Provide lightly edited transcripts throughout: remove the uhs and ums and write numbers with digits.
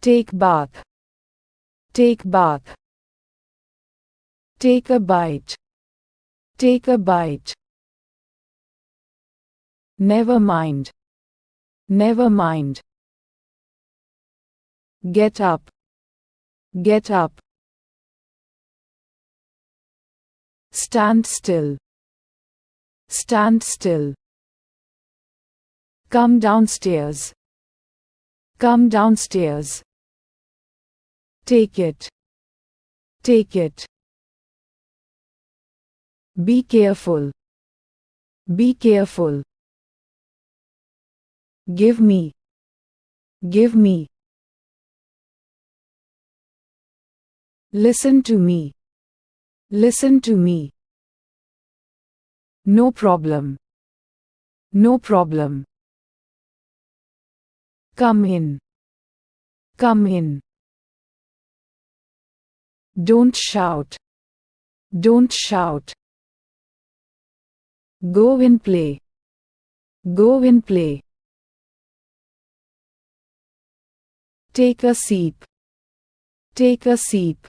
Take bath. Take bath. Take a bite. Take a bite. Never mind. Never mind. Get up. Get up. Stand still. Stand still. Come downstairs. Come downstairs. Take it. Take it. Be careful. Be careful. Give me. Give me. Listen to me. Listen to me. No problem. No problem. Come in. Come in. Don't shout. Don't shout. Go and play. Go and play. Take a sip. Take a sip.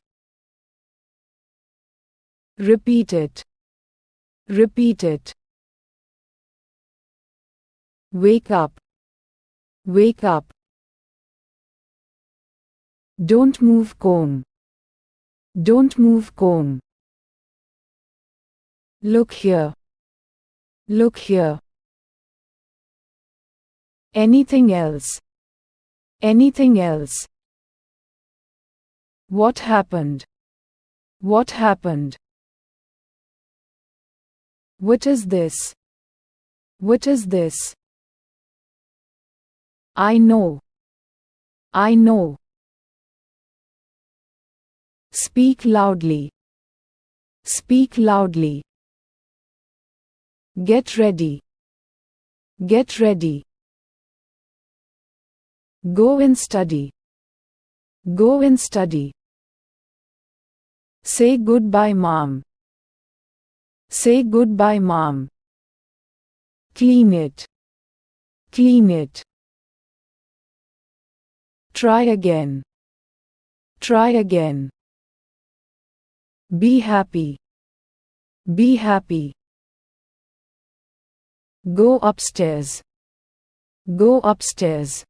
Repeat it. Repeat it. Wake up. Wake up. Don't move comb. Don't move comb. Look here. Look here. Anything else? Anything else? What happened? What happened? What is this? What is this? I know. I know. Speak loudly. Speak loudly. Get ready. Get ready. Go and study. Go and study. Say goodbye, Mom. Say goodbye, Mom. Clean it. Clean it. Try again. Try again. Be happy. Be happy. Go upstairs. Go upstairs.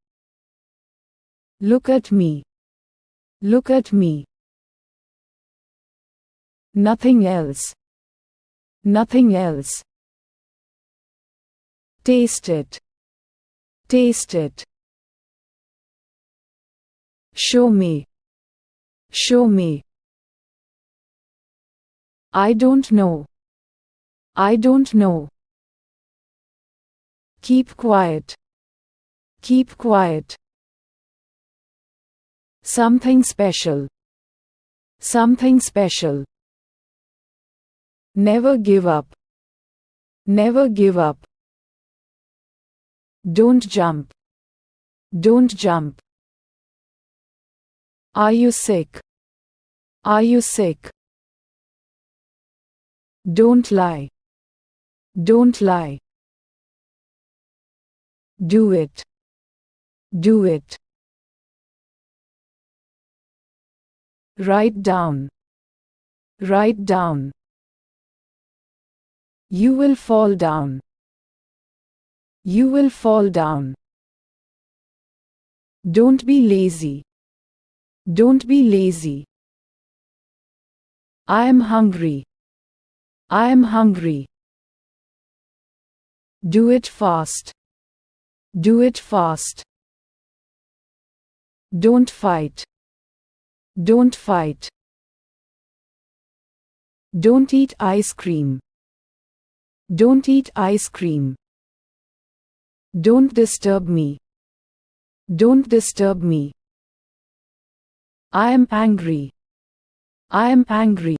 Look at me. Look at me. Nothing else. Nothing else. Taste it. Taste it. Show me. Show me. I don't know. I don't know. Keep quiet. Keep quiet. Something special. Something special. Never give up. Never give up. Don't jump. Don't jump. Are you sick? Are you sick? Don't lie. Don't lie. Do it. Do it. Write down. Write down. You will fall down. You will fall down. Don't be lazy. Don't be lazy. I am hungry. I am hungry. Do it fast. Do it fast. Don't fight. Don't fight. Don't eat ice cream. Don't eat ice cream. Don't disturb me. Don't disturb me. I am angry. I am angry.